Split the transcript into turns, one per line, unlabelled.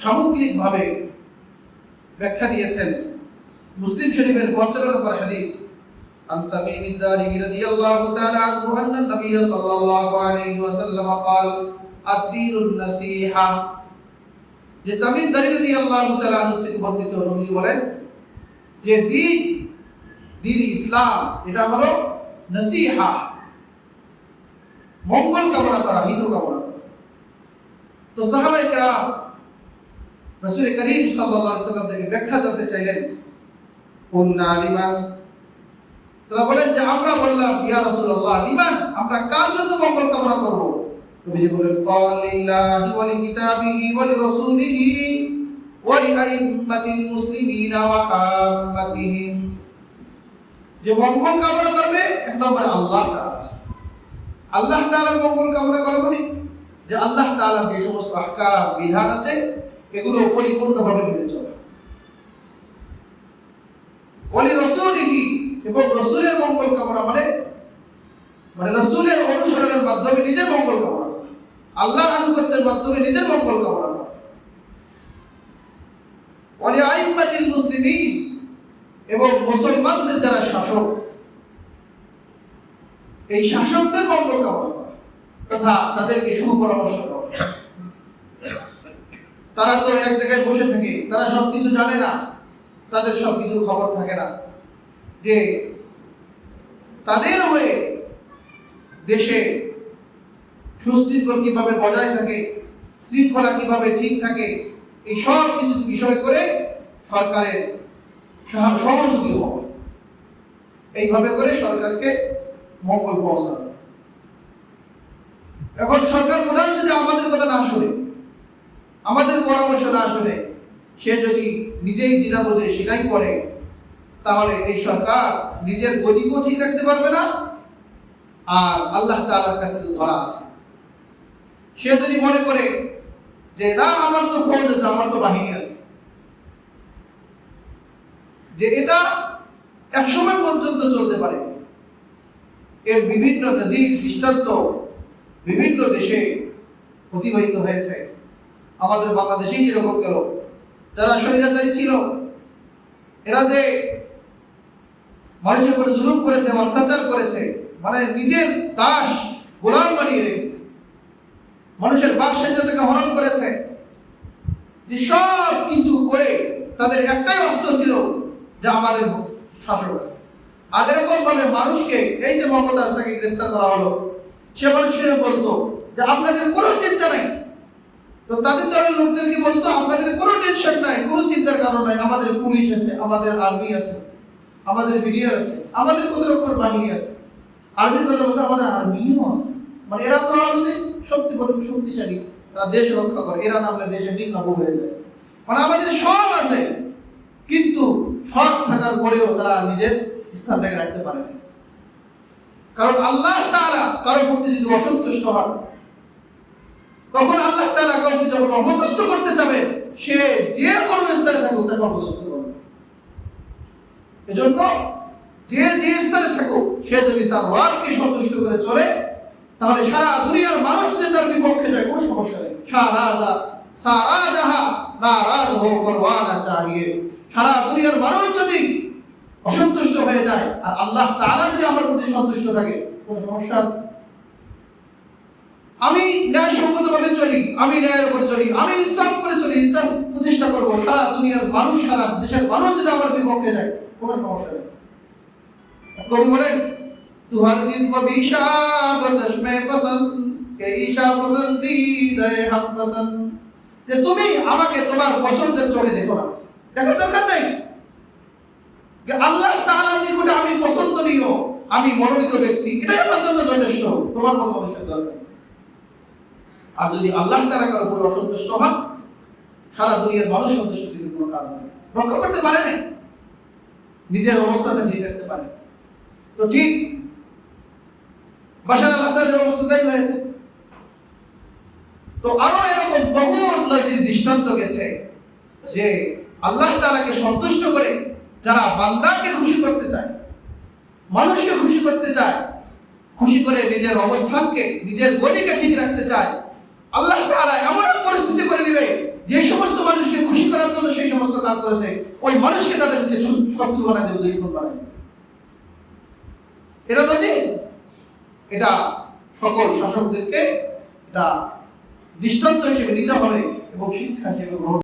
সামগ্রিকভাবে ব্যাখ্যা দিয়েছেন। মুসলিম শরীফের 55 নম্বর হাদিস, عن تميم الداري رضي الله تعالى عنه أن النبي صلى الله عليه وسلم قال الدين النصيحة। যে তামিম দারি রাদিয়াল্লাহু তাআলা আনহু থেকে বর্ণিত, নবী বলেন যে দ্বীন ইসলাম এটা হলো নসিহা, মঙ্গল কামনা করা, হিত কামনা করা। তো সাহাবায়ে কেরাম রাসূল করিম সাল্লাল্লাহু আলাইহি ওয়াসাল্লাম থেকে ব্যাখ্যা জানতে চাইলেন। কুননা লিমান, তারা বলেন যে আমরা বললাম ইয়া রাসূলুল্লাহ লিমান, আমরা কার জন্য মঙ্গল কামনা করব? নবী বলেন ক্বাল লিল্লাহি ওয়া লিকিতাবিহি ওয়া লিরাসূলিহি ওয়া লিআইম্মাতিল মুসলিমিনা ওয়া আম্মাতিহিম। যে মঙ্গল কামনা করবে এক নম্বরে আল্লাহ তাআলা। আল্লাহ তাআলার মঙ্গল কামনা করা মানে যে আল্লাহ তাআলার যে সমস্ত আহকাম বিধান আছে এগুলো পরিপূর্ণভাবে মেনে চলা। ওয়া লিরাসূলিহি, এবং রাসূলের মঙ্গল কামনা মানে রাসূলের অনুসরণের মাধ্যমে নিজের মঙ্গল কামনা করা, আল্লাহর আনুগত্যের মাধ্যমে নিজের মঙ্গল কামনা করা। ওয়া লিআইম্মাতিল মুসলিমিন, এবং মুসলমানদের যারা শাসক এই শাসকদের মঙ্গল কামনা করা তথা তাদেরকে সুপরামর্শ দেওয়া। তারা তো এক জায়গায় বসে থাকে, তারা সবকিছু জানে না, তাদের সবকিছু খবর থাকে না যে তাদের হয়ে দেশে সুশৃঙ্খল কিভাবে বজায় থাকে, শৃঙ্খলা কিভাবে ঠিক থাকে, এই সব কিছু বিষয় করে সরকারের সহযোগী হবে। এইভাবে করে সরকারকে মঙ্গল পৌঁছাবে। এখন সরকার প্রধান যদি আমাদের কথা না শুনে, আমাদের পরামর্শ না শুনে, সে যদি নিজেই যেটা বোঝে সেটাই করে, তাহলে এই সরকার নিজের গদিকেও ঠিক রাখতে পারবে না, আর আল্লাহ তাআলার কাছে ধরা আছে। সে যদি মনে করে যে না আমার তো ফৌজ আছে, আমার তো বাহিনী আছে, যে এটা একসময় পর্যন্ত চলতে পারে। এর বিভিন্ন নজির দৃষ্টান্ত বিভিন্ন দেশে অতিবাহিত হয়েছে। আমাদের বাংলাদেশেই যেরকম গেল, যারা স্বৈরাচারী ছিল এরা যে মানুষের উপরে জুলুম করেছে, অত্যাচার করেছে, মানে নিজের দাস গোলাম বানিয়ে রেখেছে, মানুষের বাক স্বাধীনতা থেকে হরণ করেছে, যে সব কিছু করে তাদের একটাই অস্ত্র ছিল যে আমাদের শাসক আছে। আর এরকম ভাবে মানুষকে, এই যে মোহাম্মদ আজ তাকে গ্রেফতার করা হলো, সে মানুষকে বলতো যে আপনাদের কোনো চিন্তা নাই। তো তাদের দলের লোকদেরকে বলতো আপনাদের কোনো টেনশন নাই, কোনো চিন্তার কারণ নাই, আমাদের পুলিশ আছে, আমাদের আর্মি আছে, আমাদের বিডিআর আছে, আমাদের কত রকমের বাহিনী আছে। আর্মির কথা বলছে আমাদের আর্মিও আছে। মানে এরা তো আমাদের সবচেয়ে বড় শক্তিশালী, তারা দেশ রক্ষা করে, এরা নামলে দেশে ঠিক কাবু হয়ে যায়। মানে আমাদের সব আছে, কিন্তু সব থাকার পরেও তারা নিজের স্থানটাকে রাখতে পারে না। কারণ আল্লাহ তাআলা কারো প্রতি যদি অসন্তুষ্ট হন, তখন আল্লাহ তাআলা কাউকে যখন অপদস্থ করতে যাবেন, সে যে কোনো স্থানে থাকুক তাকে অপদস্থ করবে। এজন্য যে যে স্থানে থাকুক, সে যদি তার রবকে সন্তুষ্ট করে চলে, তাহলে সারা দুনিয়ার মানুষ যদি তার বিপক্ষে যায় কোনো সমস্যা নেই। সারা জাহাঁ নারাজ হো পরওয়ানা চাহিয়ে। সারা দুনিয়ার মানুষ যদি অসন্তুষ্ট হয়ে যায় আর আল্লাহ তাআলা যদি আমার প্রতি সন্তুষ্ট থাকে, কোনো সমস্যা আছে? আমি ন্যায়সঙ্গতভাবে চলি, আমি ন্যায়ের উপর চলি, আমি ইনসাফ করে চলি, তার প্রতিষ্ঠা করবো, সারা দুনিয়ার মানুষ, সারা দেশের মানুষ যদি আমার বিপক্ষে যায়, কোনো সমস্যা নেই। কবি বলেন তু হরগিজ মবিশা বসশ মে পসন্দ কে ঈশা পসন্দীদে হক পসন্দ। যে তুমি আমাকে তোমার পছন্দের চোখে দেখো না, দেখার দরকার নাই। আল্লাহ তাআলার নিকটে আমি পছন্দনীয়, আমি মনোনীত ব্যক্তি, এটাই আমার জন্য যথেষ্ট, তোমার মতো মানুষের দরকার। আর যদি আল্লাহ তাআলা কারো উপরে অসন্তুষ্ট হন, সারা দুনিয়ার মানুষ সন্তুষ্ট থেকে কোনো কাজ হবে, রক্ষা করতে পারে না, নিজের অবস্থানটা ঠিক রাখতে পারে। তো ঠিক বাশার আল আসাদের অবস্থাটাই হয়েছে। তো আরো এরকম বহুত নজির দৃষ্টান্ত গেছে যে আল্লাহ তাআলাকে সন্তুষ্ট করে যারা বান্দাকে খুশি করতে চায়, মানুষকে খুশি করতে চায়, খুশি করে নিজের অবস্থানকে, নিজের গদিকে ঠিক রাখতে চায়, আল্লাহ তাআলা এমন এক পরিস্থিতি করে দিবে যে সমস্ত মানুষকে খুশি করার জন্য সেই সমস্ত কাজ করেছে, ওই মানুষকে তাদেরকে শত্রু বানায় দেবে, দুশমন বানায় দেবে। এটা লজিক? এটা সকল শাসকদেরকে এটা দৃষ্টান্ত হিসেবে নিতে হবে এবং শিক্ষা হিসেবে গ্রহণ